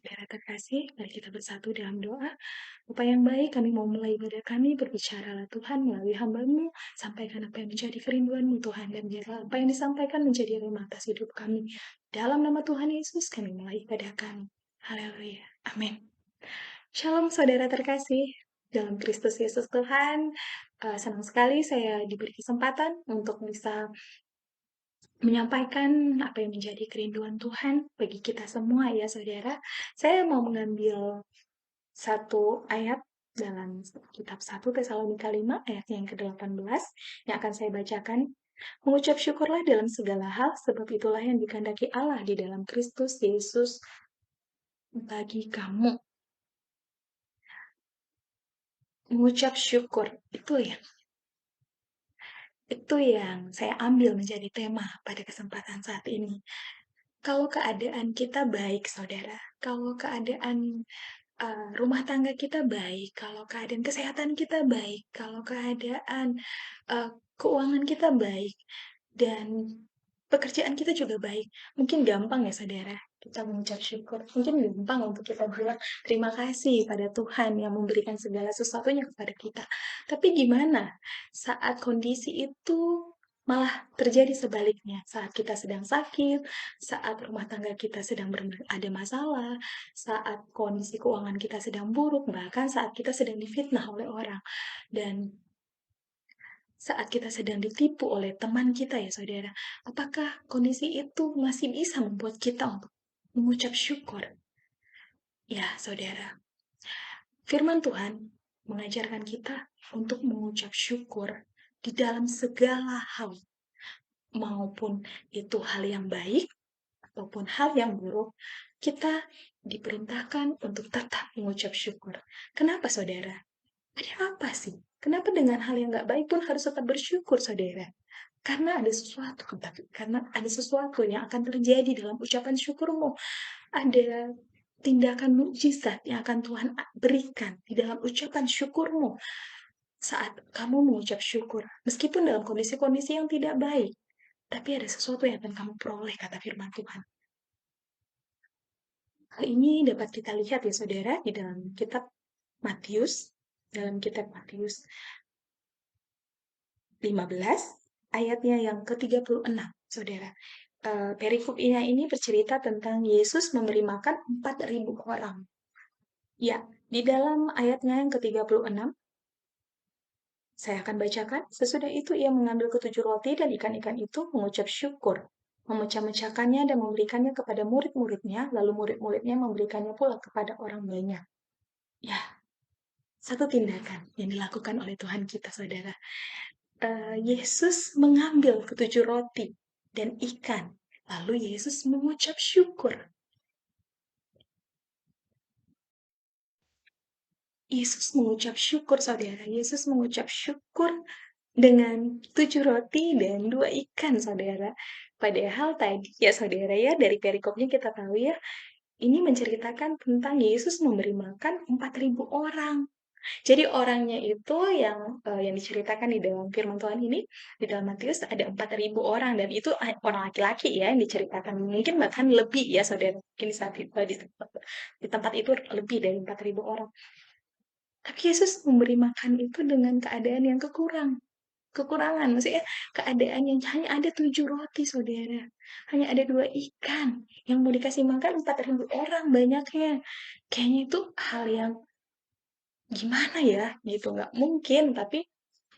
Saudara terkasih, mari kita bersatu dalam doa. Bapa yang baik, kami mau mulai ibadah kami, berbicaralah Tuhan melalui hamba-Mu, sampaikan apa yang menjadi kerinduan-Mu Tuhan, dan biarlah apa yang disampaikan menjadi rema atas hidup kami. Dalam nama Tuhan Yesus, kami mulai ibadah kami. Haleluya. Amin. Shalom saudara terkasih, dalam Kristus Yesus Tuhan, senang sekali saya diberi kesempatan untuk bisa menyampaikan apa yang menjadi kerinduan Tuhan bagi kita semua ya saudara. Saya mau mengambil satu ayat dalam kitab 1 Tesalonika 5 ayatnya yang ke-18 yang akan saya bacakan. Mengucap syukurlah dalam segala hal, sebab itulah yang dikehendaki Allah di dalam Kristus Yesus bagi kamu. Mengucap syukur, itu yang saya ambil menjadi tema pada kesempatan saat ini. Kalau keadaan kita baik, saudara, kalau keadaan rumah tangga kita baik, kalau keadaan kesehatan kita baik, kalau keadaan keuangan kita baik, dan pekerjaan kita juga baik, mungkin gampang ya saudara kita mengucap syukur. Mungkin gampang untuk kita bilang terima kasih pada Tuhan yang memberikan segala sesuatunya kepada kita. Tapi gimana saat kondisi itu malah terjadi sebaliknya? Saat kita sedang sakit, saat rumah tangga kita sedang ada masalah, saat kondisi keuangan kita sedang buruk, bahkan saat kita sedang difitnah oleh orang. Dan saat kita sedang ditipu oleh teman kita ya saudara, apakah kondisi itu masih bisa membuat kita untuk mengucap syukur? Ya saudara, firman Tuhan mengajarkan kita untuk mengucap syukur di dalam segala hal, maupun itu hal yang baik ataupun hal yang buruk, kita diperintahkan untuk tetap mengucap syukur. Kenapa saudara? Ada apa sih? Kenapa dengan hal yang gak baik pun harus tetap bersyukur, saudara? Karena ada sesuatu yang akan terjadi dalam ucapan syukurmu. Ada tindakan mukjizat yang akan Tuhan berikan di dalam ucapan syukurmu saat kamu mengucap syukur. Meskipun dalam kondisi-kondisi yang tidak baik, tapi ada sesuatu yang akan kamu peroleh, kata firman Tuhan. Hal ini dapat kita lihat ya saudara di dalam kitab Matius, 15 ayatnya yang ke-36, saudara. Perikop ini bercerita tentang Yesus memberi makan 4.000 orang. Ya, di dalam ayatnya yang ke-36, saya akan bacakan. Sesudah itu ia mengambil ketujuh roti dan ikan-ikan itu, mengucap syukur, memecah-mecahkannya dan memberikannya kepada murid-muridnya, lalu murid-muridnya memberikannya pula kepada orang banyak. Ya, satu tindakan yang dilakukan oleh Tuhan kita, saudara. Yesus mengambil ketujuh roti dan ikan, lalu Yesus mengucap syukur. Yesus mengucap syukur, saudara. Yesus mengucap syukur dengan 7 roti dan 2 ikan, saudara. Padahal tadi ya saudara ya, dari perikopnya kita tahu ya, ini menceritakan tentang Yesus memberi makan 4.000 orang. Jadi orangnya itu yang diceritakan di dalam firman Tuhan ini, di dalam Matius ada 4.000 orang, dan itu orang laki-laki ya yang diceritakan. Mungkin bahkan lebih ya saudara, mungkin di tempat itu lebih dari 4.000 orang. Tapi Yesus memberi makan itu dengan keadaan yang kekurangan, maksudnya keadaan yang hanya ada 7 roti, saudara. Hanya ada 2 ikan, yang mau dikasih makan 4.000 orang banyaknya. Kayaknya itu hal yang gimana ya, gitu. Nggak mungkin, tapi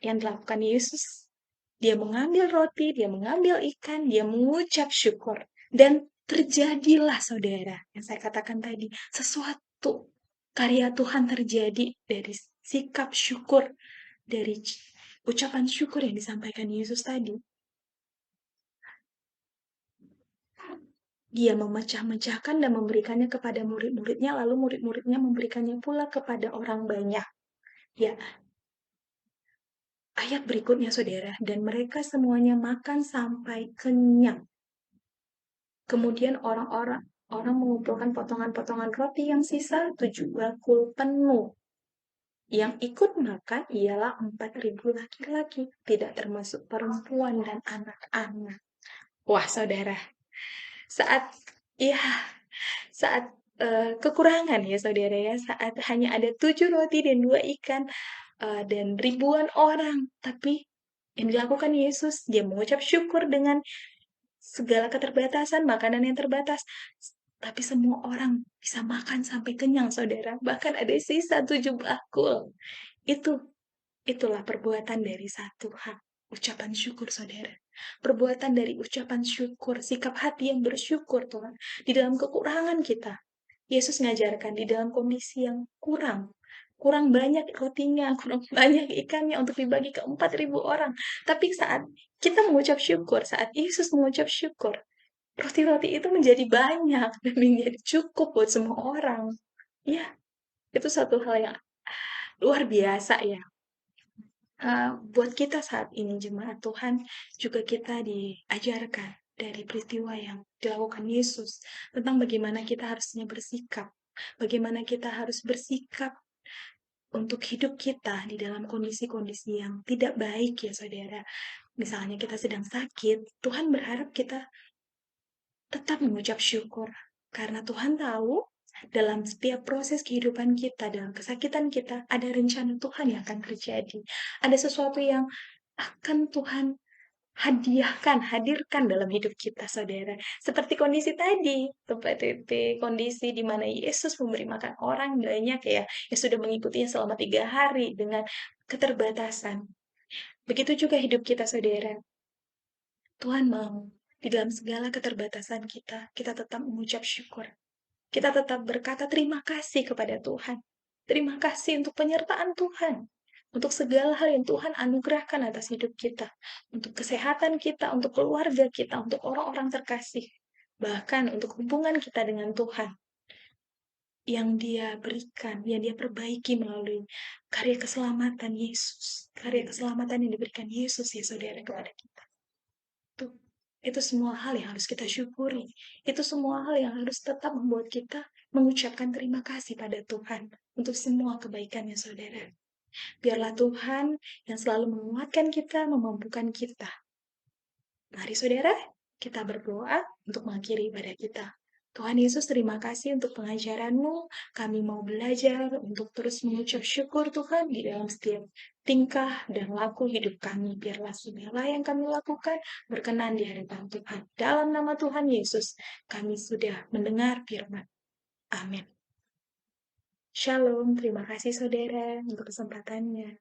yang dilakukan Yesus, dia mengambil roti, dia mengambil ikan, dia mengucap syukur. Dan terjadilah, saudara, yang saya katakan tadi, sesuatu karya Tuhan terjadi dari sikap syukur, dari ucapan syukur yang disampaikan Yesus tadi. Dia memecah-mecahkan dan memberikannya kepada murid-muridnya, lalu murid-muridnya memberikannya pula kepada orang banyak. Ya, ayat berikutnya saudara, dan mereka semuanya makan sampai kenyang. Kemudian orang mengumpulkan potongan-potongan roti yang sisa 7 bakul penuh. Yang ikut makan ialah 4.000 laki-laki, tidak termasuk perempuan dan anak-anak. Wah saudara, saat ya saat kekurangan ya saudara ya, saat hanya ada 7 roti dan 2 ikan, dan ribuan orang, tapi yang dilakukan Yesus, dia mengucap syukur dengan segala keterbatasan, makanan yang terbatas, tapi semua orang bisa makan sampai kenyang saudara, bahkan ada sisa 7 bakul. Itu Itulah perbuatan dari satu ucapan syukur saudara. Perbuatan dari ucapan syukur, sikap hati yang bersyukur Tuhan. Di dalam kekurangan kita, Yesus ngajarkan di dalam kondisi yang kurang banyak rotinya, kurang banyak ikannya untuk dibagi ke 4.000 orang. Tapi saat kita mengucap syukur, saat Yesus mengucap syukur, roti-roti itu menjadi banyak dan menjadi cukup buat semua orang. Ya, itu satu hal yang luar biasa ya. Buat kita saat ini jemaat Tuhan, juga kita diajarkan dari peristiwa yang dilakukan Yesus, tentang bagaimana kita harusnya bersikap, bagaimana kita harus bersikap untuk hidup kita di dalam kondisi-kondisi yang tidak baik ya saudara. Misalnya kita sedang sakit, Tuhan berharap kita tetap mengucap syukur, karena Tuhan tahu dalam setiap proses kehidupan kita, dalam kesakitan kita, ada rencana Tuhan yang akan terjadi. Ada sesuatu yang akan Tuhan hadirkan dalam hidup kita, saudara. Seperti kondisi tadi, tempat titik kondisi di mana Yesus memberi makan orang banyak ya, yang sudah mengikutinya selama 3 hari dengan keterbatasan. Begitu juga hidup kita, saudara. Tuhan mau di dalam segala keterbatasan kita, kita tetap mengucap syukur. Kita tetap berkata terima kasih kepada Tuhan. Terima kasih untuk penyertaan Tuhan. Untuk segala hal yang Tuhan anugerahkan atas hidup kita. Untuk kesehatan kita, untuk keluarga kita, untuk orang-orang terkasih. Bahkan untuk hubungan kita dengan Tuhan. Yang dia berikan, yang dia perbaiki melalui karya keselamatan Yesus. Karya keselamatan yang diberikan Yesus ya saudara kepada kita. Itu semua hal yang harus kita syukuri. Itu semua hal yang harus tetap membuat kita mengucapkan terima kasih pada Tuhan untuk semua kebaikannya, saudara. Biarlah Tuhan yang selalu menguatkan kita, memampukan kita. Mari saudara, kita berdoa untuk mengakhiri ibadah kita. Tuhan Yesus, terima kasih untuk pengajaran-Mu. Kami mau belajar untuk terus mengucap syukur Tuhan di dalam setiap tingkah dan laku hidup kami. Biarlah segala yang kami lakukan berkenan di hadapan Tuhan. Dalam nama Tuhan Yesus, kami sudah mendengar firman. Amin. Shalom, terima kasih saudara untuk kesempatannya.